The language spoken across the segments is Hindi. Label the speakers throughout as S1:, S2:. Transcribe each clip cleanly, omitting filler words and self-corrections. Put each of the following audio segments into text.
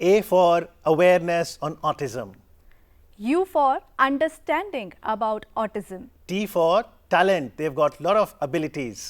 S1: A for awareness on autism.
S2: U for understanding about autism.
S1: T for talent. They've got a lot of abilities.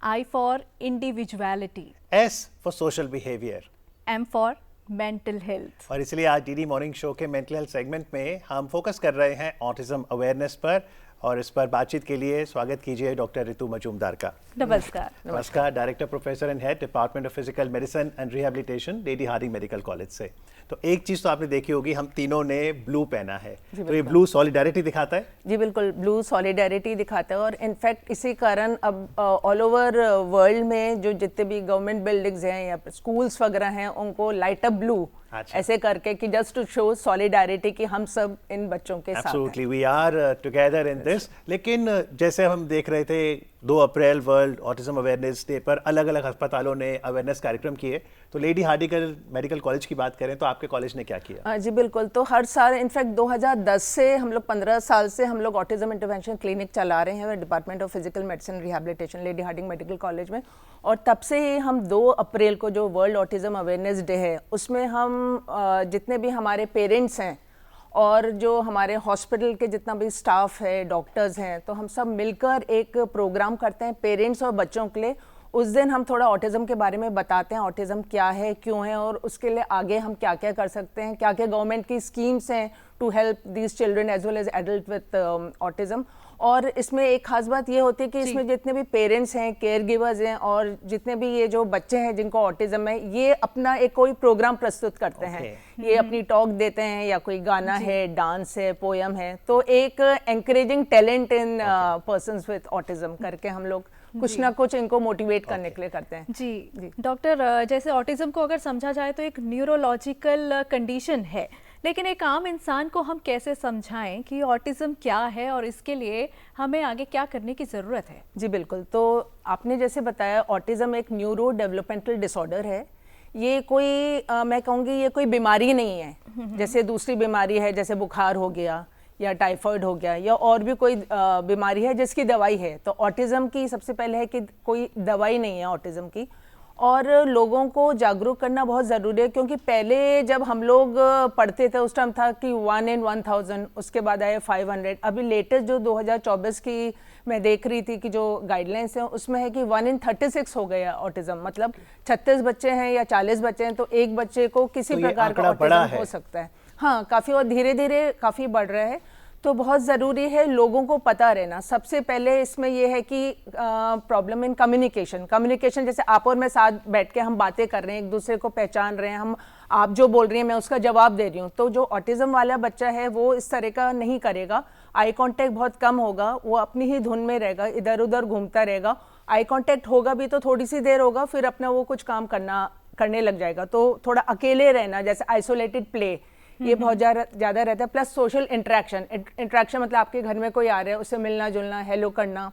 S2: I for individuality.
S1: S for social behavior.
S2: M for mental health.
S1: और इसलिए आज डीडी मॉर्निंग शो के मेंटल हेल्थ सेगमेंट में हम फोकस कर रहे हैं ऑटिज्म अवेयरनेस पर, और इस पर बातचीत के लिए स्वागत कीजिए डॉक्टर रितु मजूमदार का।
S2: नमस्कार।
S1: नमस्कार। Director professor and head department of physical medicine and rehabilitation, Lady Hardinge Medical College से। तो एक चीज तो आपने देखी होगी, हम तीनों ने ब्लू पहना है, तो ये ब्लू सॉलिडारिटी दिखाता है।
S3: जी बिल्कुल, ब्लू सॉलिडारिटी दिखाता है। और इनफैक्ट इसी कारण अब ऑल ओवर वर्ल्ड में जो जितने भी गवर्नमेंट बिल्डिंग्स हैं या स्कूल्स वगैरह हैं, उनको लाइट अप ब्लू ऐसे करके कि जस्ट टू शो सॉलिडारिटी कि हम सब इन बच्चों के साथ हैं।
S1: Absolutely, we are together in this. लेकिन जैसे हम देख रहे थे 2 April World Autism Awareness Day पर अलग अलग अस्पतालों ने अवेयरनेस कार्यक्रम किए, तो लेडी हार्डिंग मेडिकल कॉलेज की बात करें तो आपके कॉलेज ने क्या किया?
S3: जी बिल्कुल, तो हर साल इनफैक्ट 2010 से हम लोग 15 साल से हम लोग ऑटिज्म इंटरवेंशन क्लिनिक चला रहे हैं department of physical medicine rehabilitation Lady Hardinge Medical College में। और तब से ही हम 2 अप्रैल को जो वर्ल्ड ऑटिज्म अवेयरनेस डे है, उसमें हम जितने भी हमारे पेरेंट्स हैं और जो हमारे हॉस्पिटल के जितना भी स्टाफ है, डॉक्टर्स हैं, तो हम सब मिलकर एक प्रोग्राम करते हैं पेरेंट्स और बच्चों के लिए। उस दिन हम थोड़ा ऑटिज्म के बारे में बताते हैं, ऑटिज्म क्या है, क्यों है, और उसके लिए आगे हम क्या क्या कर सकते हैं, क्या क्या गवर्नमेंट की स्कीम्स हैं to help these children as well as adult with autism. और इसमें एक खास बात ये होती है कि इसमें जितने भी पेरेंट्स हैं, केयर गिवर्स हैं, और जितने भी ये जो बच्चे हैं जिनको ऑटिज्म है, ये अपना एक कोई प्रोग्राम प्रस्तुत करते हैं। ये अपनी टॉक देते हैं, या कोई गाना है, डांस है, पोयम है, तो एक encouraging talent in persons with autism करके हम लोग कुछ ना कुछ इनको मोटिवेट करने के लिए करते हैं।
S2: जी डॉक्टर, जैसे ऑटिज्म को अगर समझा जाए तो एक न्यूरोलॉजिकल कंडीशन है, लेकिन एक आम इंसान को हम कैसे समझाएं कि ऑटिज्म क्या है और इसके लिए हमें आगे क्या करने की ज़रूरत है?
S3: जी बिल्कुल, तो आपने जैसे बताया ऑटिज्म एक न्यूरो डेवलपमेंटल डिसऑर्डर है। ये कोई मैं कहूँगी ये कोई बीमारी नहीं है, जैसे दूसरी बीमारी है, जैसे बुखार हो गया या टाइफाइड हो गया या और भी कोई बीमारी है जिसकी दवाई है। तो ऑटिज्म की सबसे पहले है कि कोई दवाई नहीं है ऑटिज्म की, और लोगों को जागरूक करना बहुत ज़रूरी है। क्योंकि पहले जब हम लोग पढ़ते थे उस टाइम था कि 1 in 1000, उसके बाद आए 500। अभी लेटेस्ट जो 2024 की मैं देख रही थी कि जो गाइडलाइंस हैं उसमें है कि 1 in 36 हो गया ऑटिज्म। मतलब 36 बच्चे हैं या 40 बच्चे हैं तो एक बच्चे को किसी प्रकार का ऑटिज्म हो सकता है। हाँ, काफ़ी, और धीरे धीरे काफ़ी बढ़ रहा है। तो बहुत ज़रूरी है लोगों को पता रहना। सबसे पहले इसमें यह है कि प्रॉब्लम इन कम्युनिकेशन, जैसे आप और मैं साथ बैठ के हम बातें कर रहे हैं, एक दूसरे को पहचान रहे हैं, हम आप जो बोल रही हैं मैं उसका जवाब दे रही हूँ। तो जो ऑटिज्म वाला बच्चा है वो इस तरह का नहीं करेगा, आई कांटेक्ट बहुत कम होगा, वो अपनी ही धुन में रहेगा, इधर उधर घूमता रहेगा। आई कांटेक्ट होगा भी तो थोड़ी सी देर होगा, फिर अपना वो कुछ काम करने लग जाएगा। तो थोड़ा अकेले रहना, जैसे आइसोलेटेड प्ले, ये बहुत ज़्यादा रहता है। प्लस सोशल इंटरेक्शन मतलब आपके घर में कोई आ रहा है उससे मिलना जुलना, हेलो करना,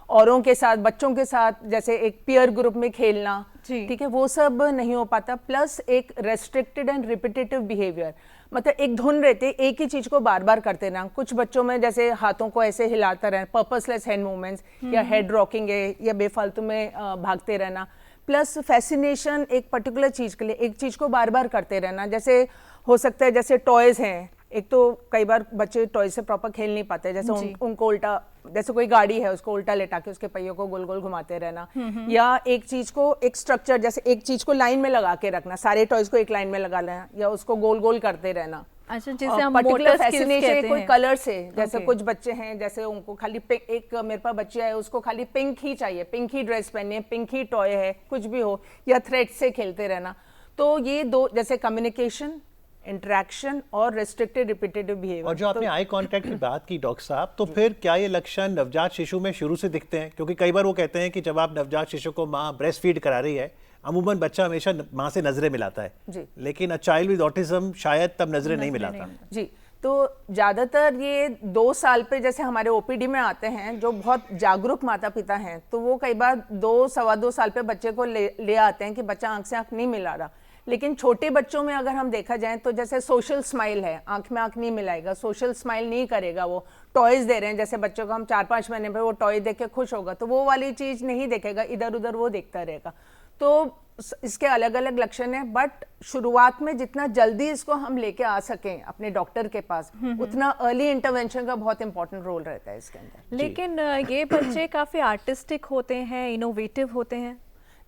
S3: औरों के साथ, बच्चों के साथ, जैसे एक पीयर ग्रुप में खेलना, ठीक है, वो सब नहीं हो पाता। प्लस एक रेस्ट्रिक्टेड एंड रिपीटेटिव बिहेवियर, मतलब एक धुन रहती है, एक ही चीज़ को बार बार करते रहना। कुछ बच्चों में जैसे हाथों को ऐसे हिलाता रहना, पर्पसलेस हैंड मूवमेंट्स, या हेड रॉकिंग है, या बेफालतू में भागते रहना। प्लस फैसिनेशन एक पर्टिकुलर चीज़ के लिए एक चीज़ को बार बार करते रहना। जैसे हो सकता है जैसे टॉयज़ हैं, एक तो कई बार बच्चे टॉय से प्रॉपर खेल नहीं पाते, जैसे उनको उल्टा, जैसे कोई गाड़ी है उसको उल्टा लेटा के उसके पहियों को गोल गोल घुमाते रहना, या एक चीज को एक स्ट्रक्चर, जैसे एक चीज को लाइन में लगा के रखना, सारे टॉयज को एक लाइन में लगा लेना, या उसको गोल गोल करते रहना।
S2: अच्छा, जैसे हम
S3: पर्टिकुलर फैसिनेशन कोई कलर से, जैसे कुछ बच्चे हैं जैसे उनको खाली पिंक, एक मेरे पास बच्चा है उसको खाली पिंक ही चाहिए, पिंक ही ड्रेस पहननी है, पिंक ही टॉय है, कुछ भी हो, या थ्रेड से खेलते रहना। तो ये 2, जैसे कम्युनिकेशन, इंटरेक्शन और रेस्ट्रिक्टेड रिपीटेटिव बिहेवियर।
S1: और जो आपने आई कांटेक्ट की बात की डॉक्टर साहब, तो फिर क्या ये लक्षण नवजात शिशु में शुरू से दिखते हैं? क्योंकि कई बार वो कहते हैं कि जब आप नवजात शिशु को माँ ब्रेस्ट फीड करा रही है, अमूमन बच्चा हमेशा माँ से नजरें मिलाता है जी, लेकिन अ चाइल्ड विद ऑटिज्म शायद तब नजरें नहीं मिलाता
S3: जी। तो ज़्यादातर ये 2 साल पे जैसे हमारे ओपीडी में आते हैं जो बहुत जागरूक माता पिता हैं, तो वो कई बार 2 सवा 2 साल पे बच्चे को ले आते हैं कि बच्चा आंख से आंख नहीं मिला रहा। लेकिन छोटे बच्चों में अगर हम देखा जाए तो जैसे सोशल स्माइल है, आंख में आंख नहीं मिलाएगा, सोशल स्माइल नहीं करेगा, वो टॉयज दे रहे हैं, जैसे बच्चों को हम 4-5 महीने पे वो टॉय देख के खुश होगा तो वो वाली चीज़ नहीं देखेगा, इधर उधर वो देखता रहेगा। तो इसके अलग अलग लक्षण हैं, बट शुरुआत में जितना जल्दी इसको हम लेके आ सकें अपने डॉक्टर के पास, उतना अर्ली इंटरवेंशन का बहुत इंपॉर्टेंट रोल रहता है इसके अंदर।
S2: लेकिन ये बच्चे काफ़ी आर्टिस्टिक होते हैं, इनोवेटिव होते हैं।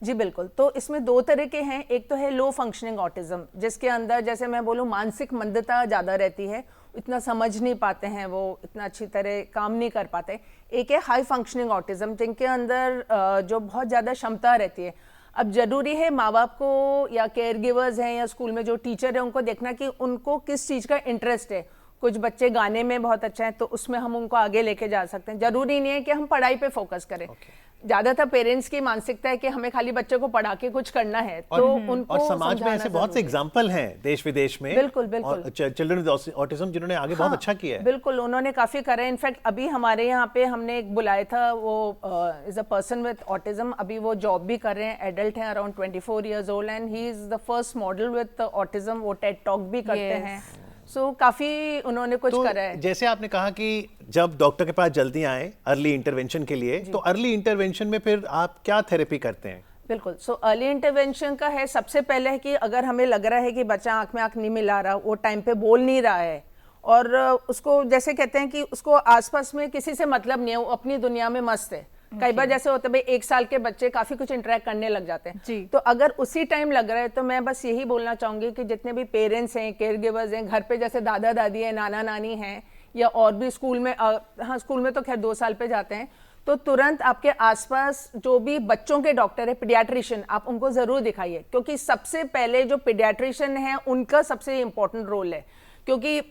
S3: जी बिल्कुल, तो इसमें 2 तरह के हैं। एक तो है लो फंक्शनिंग ऑटिज्म, जिसके अंदर जैसे मैं बोलूँ मानसिक मंदता ज़्यादा रहती है, इतना समझ नहीं पाते हैं, वो इतना अच्छी तरह काम नहीं कर पाते। एक है हाई फंक्शनिंग ऑटिज्म, जिनके अंदर जो बहुत ज़्यादा क्षमता रहती है। अब जरूरी है माँ बाप को या केयर गिवर्स हैं या स्कूल में जो टीचर है उनको देखना कि उनको किस चीज़ का इंटरेस्ट है। कुछ बच्चे गाने में बहुत अच्छा है तो उसमें हम उनको आगे लेके जा सकते हैं, जरूरी नहीं है कि हम पढ़ाई पे फोकस करें। ज्यादातर पेरेंट्स की मानसिकता है कि हमें खाली बच्चे को पढ़ा के कुछ करना है, तो उनको
S1: और समाज में ऐसे बहुत से एग्जाम्पल हैं देश विदेश में,
S3: बिल्कुल बिल्कुल,
S1: चिल्ड्रन विद ऑटिज्म जिन्होंने आगे बहुत अच्छा किया है।
S3: बिल्कुल, उन्होंने काफी करा है। इनफैक्ट अभी हमारे यहाँ पे हमने एक बुलाया था, वो is a person with autism, अभी वो जॉब भी कर रहे हैं, एडल्ट हैं, around 24 years old, and he is the first model with autism. वो टेड टॉक भी करते हैं, सो काफी उन्होंने कुछ करा है।
S1: जैसे आपने कहा कि जब डॉक्टर के पास जल्दी आए अर्ली इंटरवेंशन के लिए, तो अर्ली इंटरवेंशन में फिर आप क्या थेरेपी करते हैं?
S3: बिल्कुल, सो अर्ली इंटरवेंशन का है, सबसे पहले है कि अगर हमें लग रहा है कि बच्चा आंख में आंख नहीं मिला रहा, वो टाइम पे बोल नहीं रहा है, और उसको जैसे कहते हैं कि उसको आसपास में किसी से मतलब नहीं है, वो अपनी दुनिया में मस्त है। कई बार जैसे होता है भाई 1 साल के बच्चे काफी कुछ इंटरेक्ट करने लग जाते हैं, तो अगर उसी टाइम लग रहा है तो मैं बस यही बोलना चाहूंगी कि जितने भी पेरेंट्स हैं, केयर गिवर्स हैं, घर पे जैसे दादा दादी है, नाना नानी हैं, या और भी स्कूल में, हाँ स्कूल में तो खैर 2 साल पे जाते हैं, तो तुरंत आपके आसपास जो भी बच्चों के डॉक्टर है, पीडियाट्रिशियन, आप उनको जरूर दिखाइए, क्योंकि सबसे पहले जो पीडियाट्रिशियन है उनका सबसे इंपॉर्टेंट रोल है। क्योंकि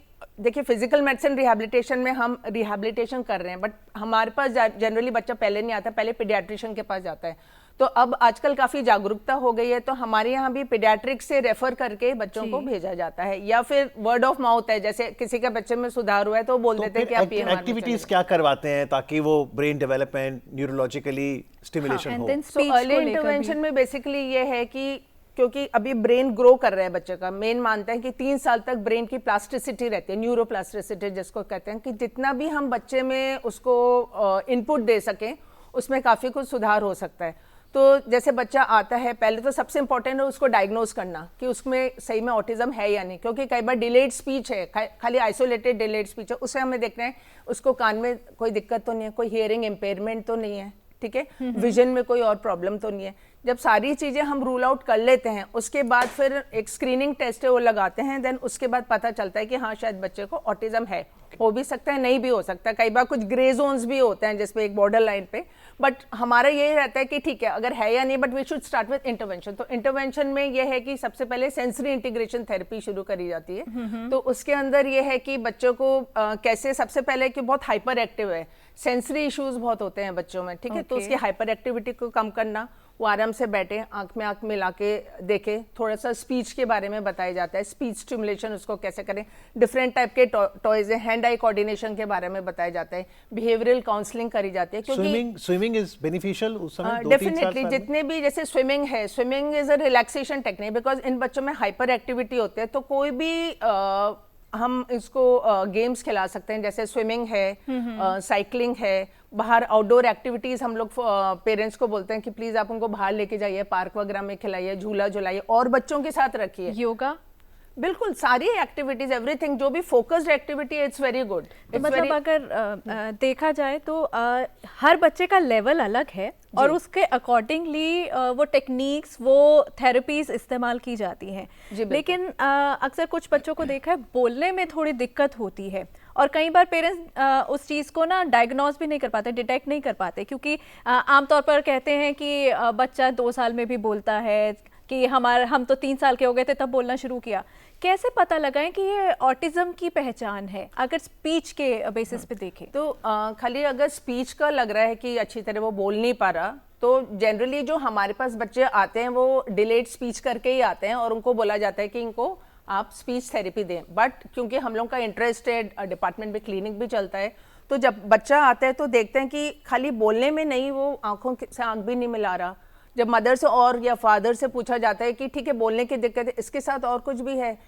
S3: देखिए फिजिकल मेडिसिन रिहैबिलिटेशन में हम रिहैबिलिटेशन कर रहे हैं, बट हमारे पास जनरली बच्चा पहले नहीं आता, पहले पीडियाट्रिशियन के पास जाता है। तो अब आजकल काफी जागरूकता हो गई है, तो हमारे यहाँ भी पीडियाट्रिक से रेफर करके बच्चों को भेजा जाता है, या फिर वर्ड ऑफ माउथ है, जैसे किसी के बच्चे में सुधार हुआ है तो बोल देते हैं कि आप
S1: एक्टिविटीज क्या करवाते हैं ताकि वो ब्रेन डेवलपमेंट, न्यूरोलॉजिकली स्टिमुलेशन हो?
S3: तो अर्ली इंटरवेंशन में बेसिकली ये है कि क्योंकि अभी ब्रेन ग्रो कर रहा है बच्चे का, मेन मानते हैं कि 3 साल तक ब्रेन की प्लास्टिसिटी रहती है, न्यूरोप्लास्टिसिटी जिसको कहते हैं, कि जितना भी हम बच्चे में उसको इनपुट दे सकें उसमें काफ़ी कुछ सुधार हो सकता है। तो जैसे बच्चा आता है, पहले तो सबसे इंपॉर्टेंट है उसको डायग्नोज करना कि उसमें सही में ऑटिज्म है या नहीं, क्योंकि कई बार डिलेड स्पीच है, खाली आइसोलेटेड डिलेड स्पीच है, उसे हमें देखना है उसको कान में कोई दिक्कत तो नहीं है, कोई हियरिंग इम्पेयरमेंट तो नहीं है, ठीक है, विजन में कोई और प्रॉब्लम तो नहीं है। जब सारी चीजें हम रूल आउट कर लेते हैं, उसके बाद फिर एक स्क्रीनिंग टेस्ट है वो लगाते हैं, देन उसके बाद पता चलता है कि हाँ शायद बच्चे को ऑटिज्म है, हो भी सकता है नहीं भी हो सकता, कई बार कुछ ग्रे जोन्स भी होते हैं जिसपे एक बॉर्डर लाइन पे, बट हमारा यही रहता है कि ठीक है अगर है या नहीं, but we should start with intervention. तो इंटरवेंशन में ये है कि सबसे पहले सेंसरी इंटीग्रेशन थेरेपी शुरू करी जाती है। तो उसके अंदर ये है कि बच्चों को कैसे, सबसे पहले कि बहुत हाइपर एक्टिव है, सेंसरी इश्यूज बहुत होते हैं बच्चों में, ठीक है, तो उसकी हाइपर एक्टिविटी को कम करना, वो आराम से बैठे, आंख में आंख मिला के देखे, थोड़ा सा स्पीच के बारे में बताया जाता है, स्पीच स्टिमुलेशन उसको कैसे करें, डिफरेंट टाइप के टॉयज है, हैंड आई कोऑर्डिनेशन के बारे में बताया जाता है, बिहेवियरल काउंसलिंग करी जाती है, क्योंकि
S1: स्विमिंग इज बेनिफिशियल उस समय,
S3: डेफिनेटली जितने भी, जैसे स्विमिंग है, swimming is a relaxation technique, because in बच्चों में हाइपर एक्टिविटी होते हैं, तो कोई भी हम इसको गेम्स खिला सकते हैं, जैसे स्विमिंग है, साइकिलिंग है, बाहर आउटडोर एक्टिविटीज हम लोग पेरेंट्स को बोलते हैं कि प्लीज आप उनको बाहर लेके जाइए, पार्क वगैरह में खिलाइए, झूला झुलाइए, और बच्चों के साथ रखिए।
S2: योगा,
S3: बिल्कुल सारी एक्टिविटीज, एवरीथिंग जो भी फोकस्ड एक्टिविटी है, इट्स वेरी गुड।
S2: मतलब अगर देखा जाए तो हर बच्चे का लेवल अलग है और उसके अकॉर्डिंगली वो टेक्निक्स, वो थेरेपीज इस्तेमाल की जाती हैं, लेकिन अक्सर कुछ बच्चों को देखा है बोलने में थोड़ी दिक्कत होती है, और कई बार पेरेंट्स उस चीज़ को ना डायग्नोज भी नहीं कर पाते, डिटेक्ट नहीं कर पाते, क्योंकि आमतौर पर कहते हैं कि बच्चा 2 साल में भी बोलता है, कि हम तो 3 साल के हो गए थे तब बोलना शुरू किया। कैसे पता लगाएं कि ये ऑटिज्म की पहचान है, अगर स्पीच के बेसिस पे देखें तो?
S3: खाली अगर स्पीच का लग रहा है कि अच्छी तरह वो बोल नहीं पा रहा, तो जनरली जो हमारे पास बच्चे आते हैं वो डिलेड स्पीच करके ही आते हैं, और उनको बोला जाता है कि इनको आप स्पीच थेरेपी दें, बट क्योंकि हम लोग का इंटरेस्ट है, डिपार्टमेंट में क्लिनिक भी चलता है, तो जब बच्चा आता है तो देखते हैं कि खाली बोलने में नहीं, वो आंखों से आंख भी नहीं मिला रहा, जब मदर से और या फादर से पूछा जाता है कि ठीक है बोलने की दिक्कत है, इसके साथ और कुछ भी है,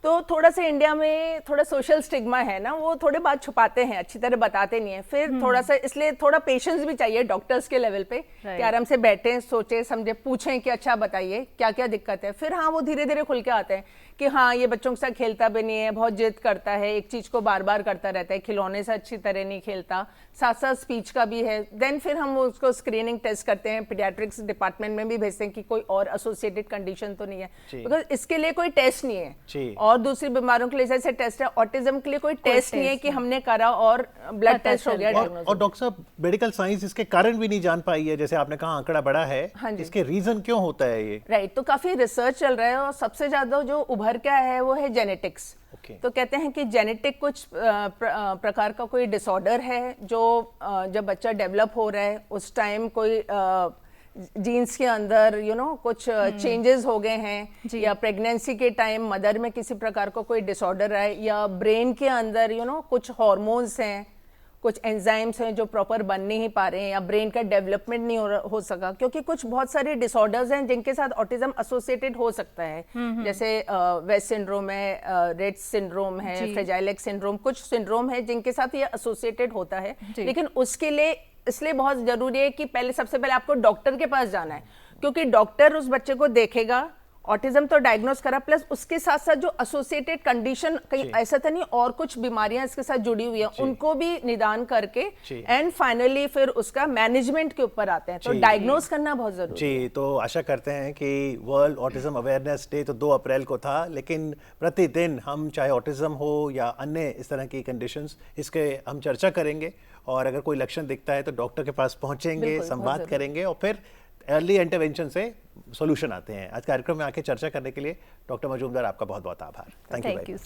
S3: तो थोड़ा सा इंडिया में थोड़ा सोशल स्टिग्मा है ना, वो थोड़े बात छुपाते हैं, अच्छी तरह बताते नहीं है। फिर थोड़ा सा इसलिए थोड़ा पेशेंस भी चाहिए डॉक्टर्स के लेवल पे कि आराम से बैठें, सोचें, समझे, पूछें कि अच्छा बताइए क्या क्या दिक्कत है। फिर हाँ वो धीरे धीरे खुल के आते हैं कि हाँ ये बच्चों के साथ खेलता भी नहीं है, बहुत जिद करता है, एक चीज को बार बार करता रहता है, खिलौने से अच्छी तरह नहीं खेलता, साथ साथ स्पीच का भी है। देन फिर हम उसको स्क्रीनिंग टेस्ट करते हैं, पीडियाट्रिक्स डिपार्टमेंट में भी भेजते हैं कि कोई और एसोसिएटेड कंडीशन तो नहीं है, बिकॉज इसके लिए कोई टेस्ट नहीं है। और दूसरी बीमारियों के लिए जैसे टेस्ट है, ऑटिज्म के लिए कोई टेस्ट नहीं है कि हमने करा और ब्लड टेस्ट हो गया डायग्नोस।
S1: और डॉक्टर साहब मेडिकल साइंस इसके कारण भी नहीं जान पाई है, जैसे आपने कहा आंकड़ा बड़ा है, इसके रीजन क्यों होता है ये?
S3: राइट, तो काफी रिसर्च चल रहा है और सबसे ज्यादा जो उभर के आया है वो है जेनेटिक्स। तो कहते हैं कि जेनेटिक कुछ प्रकार का कोई डिसऑर्डर है जो जब बच्चा डेवलप हो रहा है उस टाइम कोई जीन्स के अंदर कुछ चेंजेस हो गए हैं, या प्रेगनेंसी के टाइम मदर में किसी प्रकार का कोई डिसऑर्डर है, या ब्रेन के अंदर कुछ हार्मोन्स हैं, कुछ एंजाइम्स हैं जो प्रॉपर बन नहीं पा रहे हैं, या ब्रेन का डेवलपमेंट नहीं हो सका, क्योंकि कुछ बहुत सारे डिसऑर्डर्स हैं जिनके साथ ऑटिज्म एसोसिएटेड हो सकता है। जैसे वेस्ट सिंड्रोम है, रेट सिंड्रोम है, फ्रेजाइल एक्स सिंड्रोम, कुछ सिंड्रोम है जिनके साथ ये एसोसिएटेड होता है। लेकिन उसके लिए इसलिए बहुत जरूरी है कि सबसे पहले आपको डॉक्टर के पास जाना है, क्योंकि डॉक्टर उस बच्चे को देखेगा, ऑटिज्म तो डायग्नोस करा, प्लस उसके साथ साथ जो एसोसिएटेड कंडीशन, कहीं ऐसा तो नहीं और कुछ बीमारियां इसके साथ जुड़ी हुई है, उनको भी निदान करके एंड फाइनली फिर उसका मैनेजमेंट के ऊपर आते हैं। तो डायग्नोस करना बहुत जरूरी है।
S1: तो आशा करते हैं कि वर्ल्ड ऑटिज्म अवेयरनेस डे तो 2 अप्रैल को था, लेकिन प्रतिदिन हम चाहे ऑटिज्म हो या अन्य इस तरह की कंडीशंस, इसके हम चर्चा करेंगे, और अगर कोई लक्षण दिखता है तो डॉक्टर के पास पहुंचेंगे, संवाद करेंगे, और फिर अर्ली इंटरवेंशन से सॉल्यूशन आते हैं। आज कार्यक्रम में आके चर्चा करने के लिए डॉक्टर मजूमदार आपका बहुत बहुत आभार। Thank you.